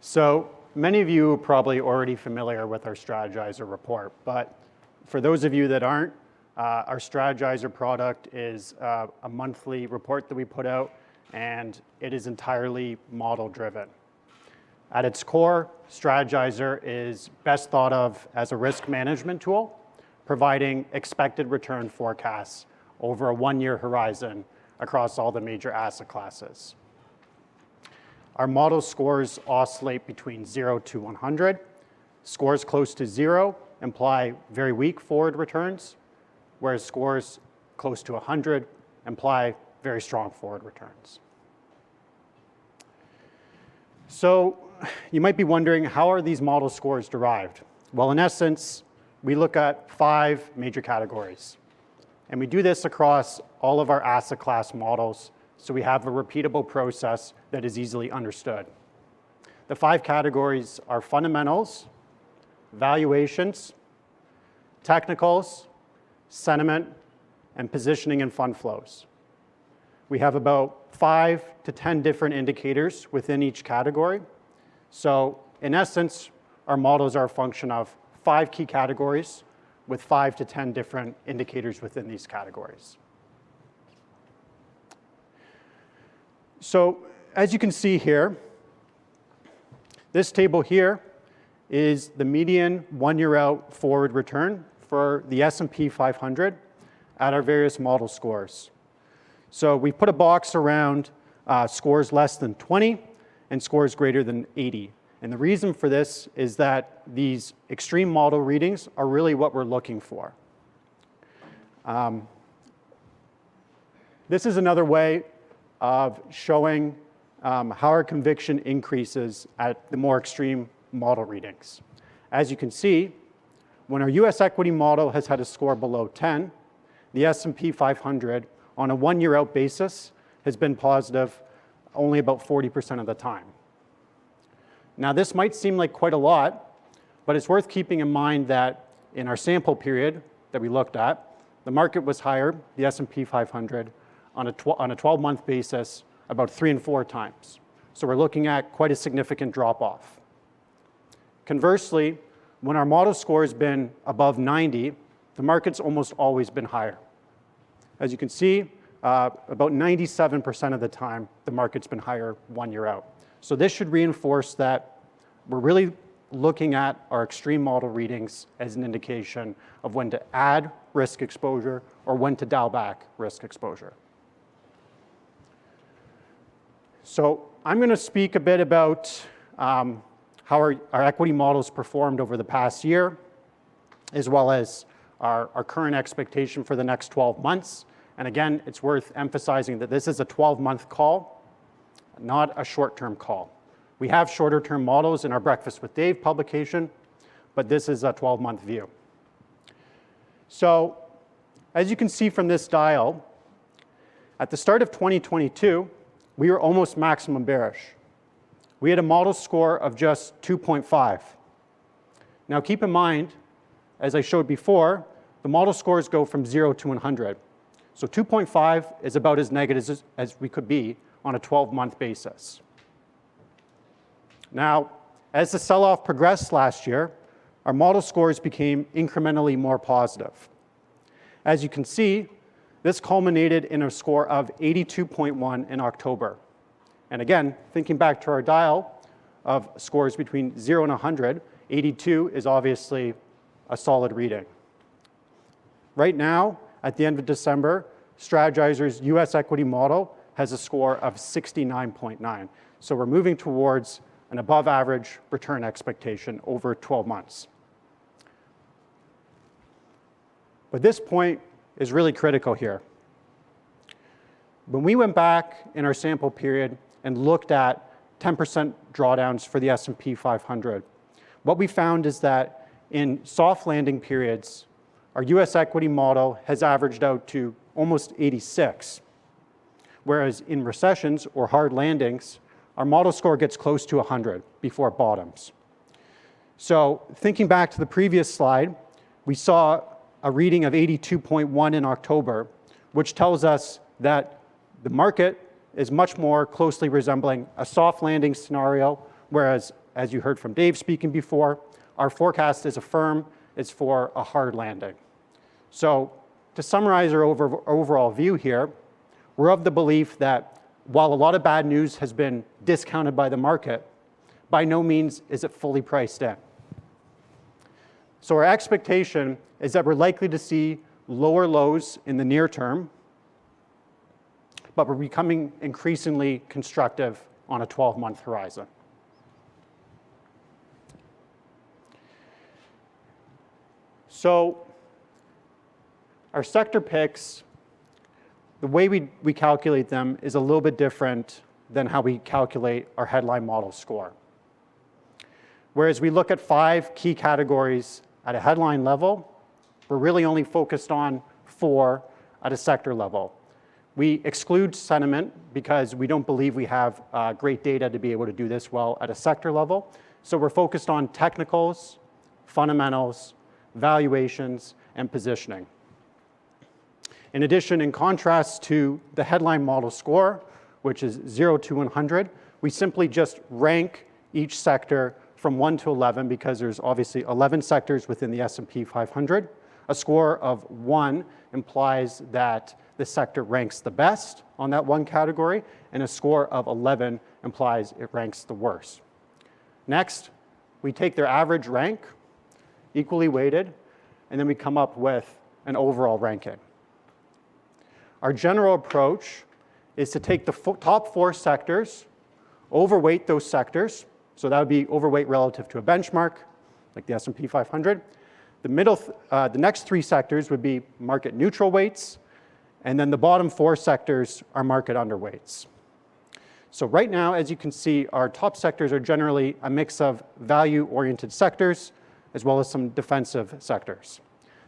So many of you are probably already familiar with our Strategizer report, but for those of you that aren't, our Strategizer product is a monthly report that we put out, and it is entirely model-driven. At its core, Strategizer is best thought of as a risk management tool, providing expected return forecasts over a one-year horizon across all the major asset classes. Our model scores oscillate between 0 to 100. Scores close to 0 imply very weak forward returns, whereas scores close to 100 imply very strong forward returns. So you might be wondering, how are these model scores derived? Well, in essence, we look at 5 major categories. And we do this across all of our asset class models, so we have a repeatable process that is easily understood. The 5 categories are fundamentals, valuations, technicals, sentiment, and positioning and fund flows. We have about 5 to 10 different indicators within each category. So in essence, our models are a function of 5 key categories with 5 to 10 different indicators within these categories. So as you can see here, this table here is the median one-year out forward return for the S&P 500 at our various model scores. So we put a box around scores less than 20 and scores greater than 80. And the reason for this is that these extreme model readings are really what we're looking for. This is another way of showing how our conviction increases at the more extreme model readings. As you can see, when our US equity model has had a score below 10, the S&P 500 on a one-year out basis has been positive only about 40% of the time. Now, this might seem like quite a lot, but it's worth keeping in mind that in our sample period that we looked at, the market was higher, the S&P 500, on a 12-month basis about 3 and 4 times. So we're looking at quite a significant drop-off. Conversely, when our model score has been above 90, the market's almost always been higher. As you can see, about 97% of the time, the market's been higher 1 year out. So this should reinforce that we're really looking at our extreme model readings as an indication of when to add risk exposure or when to dial back risk exposure. So I'm going to speak a bit about how our equity models performed over the past year, as well as our current expectation for the next 12 months. And again, it's worth emphasizing that this is a 12-month call, not a short-term call. We have shorter-term models in our Breakfast with Dave publication, but this is a 12-month view. So as you can see from this dial, at the start of 2022, we were almost maximum bearish. We had a model score of just 2.5. Now keep in mind, as I showed before, the model scores go from 0 to 100. So 2.5 is about as negative as we could be on a 12-month basis. Now, as the sell-off progressed last year, our model scores became incrementally more positive. As you can see, this culminated in a score of 82.1 in October. And again, thinking back to our dial of scores between 0 and 100, 82 is obviously a solid reading. Right now, at the end of December, Strategizer's US equity model has a score of 69.9. So we're moving towards an above average return expectation over 12 months. But this point is really critical here. When we went back in our sample period and looked at 10% drawdowns for the S&P 500, what we found is that in soft landing periods, our US equity model has averaged out to almost 86. Whereas in recessions or hard landings, our model score gets close to 100 before it bottoms. So thinking back to the previous slide, we saw a reading of 82.1 in October, which tells us that the market is much more closely resembling a soft landing scenario, whereas as you heard from Dave speaking before, our forecast is affirm is for a hard landing. So to summarize our overall view here, we're of the belief that while a lot of bad news has been discounted by the market, by no means is it fully priced in. So our expectation is that we're likely to see lower lows in the near term, but we're becoming increasingly constructive on a 12-month horizon. So our sector picks, the way we calculate them is a little bit different than how we calculate our headline model score. Whereas we look at 5 key categories at a headline level, we're really only focused on 4 at a sector level. We exclude sentiment because we don't believe we have great data to be able to do this well at a sector level. So we're focused on technicals, fundamentals, valuations, and positioning. In addition, in contrast to the headline model score, which is 0 to 100, we simply just rank each sector from 1 to 11 because there's obviously 11 sectors within the S&P 500. A score of 1 implies that the sector ranks the best on that one category, and a score of 11 implies it ranks the worst. Next, we take their average rank, equally weighted, and then we come up with an overall ranking. Our general approach is to take the top 4 sectors, overweight those sectors, so that would be overweight relative to a benchmark, like the S&P 500. The next 3 sectors would be market neutral weights, and then the bottom 4 sectors are market underweights. So right now, as you can see, our top sectors are generally a mix of value-oriented sectors as well as some defensive sectors.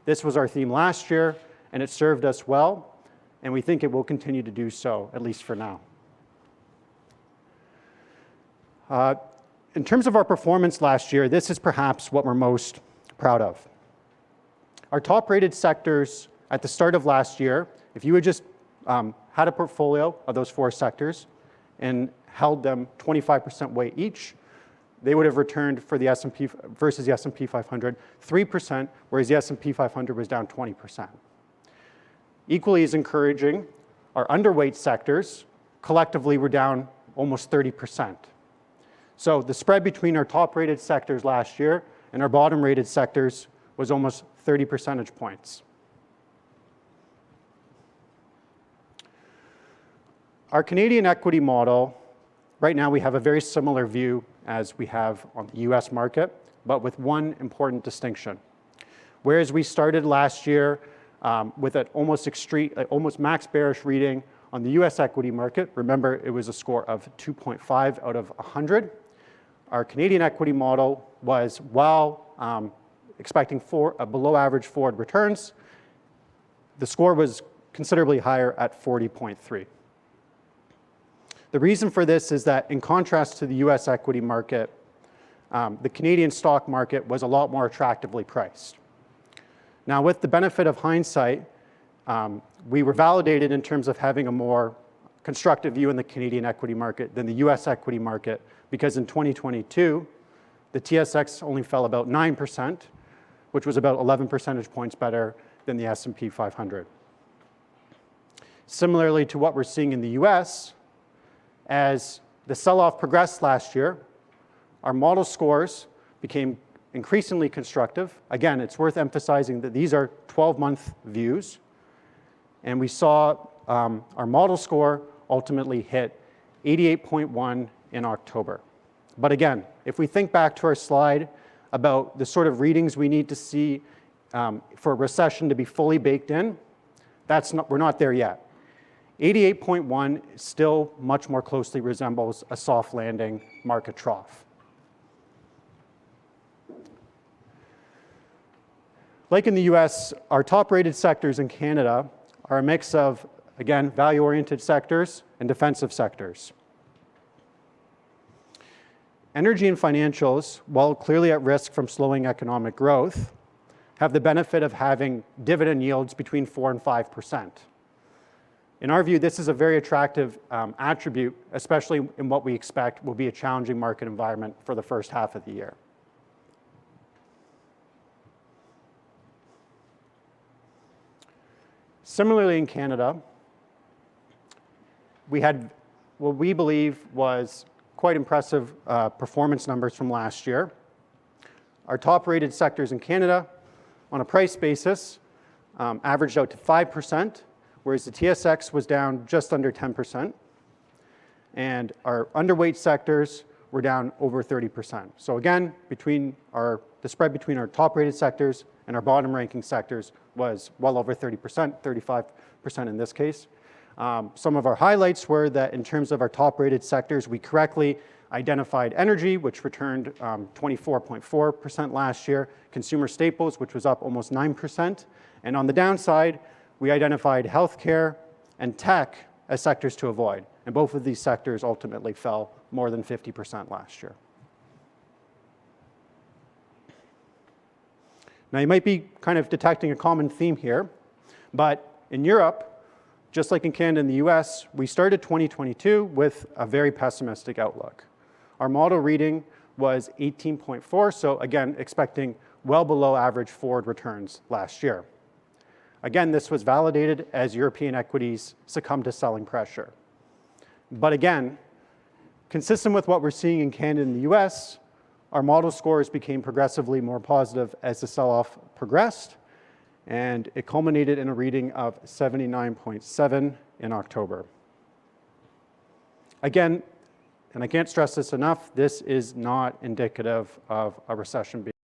This was our theme last year, and it served us well, and we think it will continue to do so, at least for now. In terms of our performance last year, this is perhaps what we're most proud of. Our top-rated sectors at the start of last year, if you had just had a portfolio of those 4 sectors and held them 25% weight each, they would have returned for the S&P versus the S&P 500 3%, whereas the S&P 500 was down 20%. Equally as encouraging, our underweight sectors collectively were down almost 30%. So the spread between our top-rated sectors last year and our bottom-rated sectors was almost 30 percentage points. Our Canadian equity model, right now we have a very similar view as we have on the US market, but with one important distinction. Whereas we started last year with an almost max bearish reading on the US equity market, remember it was a score of 2.5 out of 100. Our Canadian equity model was, while expecting below average forward returns, the score was considerably higher at 40.3. The reason for this is that in contrast to the US equity market, the Canadian stock market was a lot more attractively priced. Now, with the benefit of hindsight, we were validated in terms of having a more constructive view in the Canadian equity market than the US equity market, because in 2022, the TSX only fell about 9%, which was about 11 percentage points better than the S&P 500. Similarly to what we're seeing in the US, as the sell-off progressed last year, our model scores became increasingly constructive. Again, it's worth emphasizing that these are 12-month views, and we saw our model score ultimately hit 88.1 in October. But again, if we think back to our slide about the sort of readings we need to see for a recession to be fully baked in, we're not there yet. 88.1 still much more closely resembles a soft landing market trough. Like in the US, our top-rated sectors in Canada are a mix of, again, value-oriented sectors and defensive sectors. Energy and financials, while clearly at risk from slowing economic growth, have the benefit of having dividend yields between 4% and 5%. In our view, this is a very attractive attribute, especially in what we expect will be a challenging market environment for the first half of the year. Similarly, in Canada, we had what we believe was quite impressive performance numbers from last year. Our top-rated sectors in Canada, on a price basis, averaged out to 5%, whereas the TSX was down just under 10%. And our underweight sectors were down over 30%. So again, the spread between our top-rated sectors and our bottom-ranking sectors was well over 30%, 35% in this case. Some of our highlights were that in terms of our top-rated sectors, we correctly identified energy, which returned 24.4% last year, consumer staples, which was up almost 9%. And on the downside, we identified healthcare and tech as sectors to avoid. And both of these sectors ultimately fell more than 50% last year. Now, you might be kind of detecting a common theme here, but in Europe, just like in Canada and the US, we started 2022 with a very pessimistic outlook. Our model reading was 18.4, so again, expecting well below average forward returns last year. Again, this was validated as European equities succumbed to selling pressure. But again, consistent with what we're seeing in Canada and the US, our model scores became progressively more positive as the sell-off progressed, and it culminated in a reading of 79.7 in October. Again, and I can't stress this enough, this is not indicative of a recession being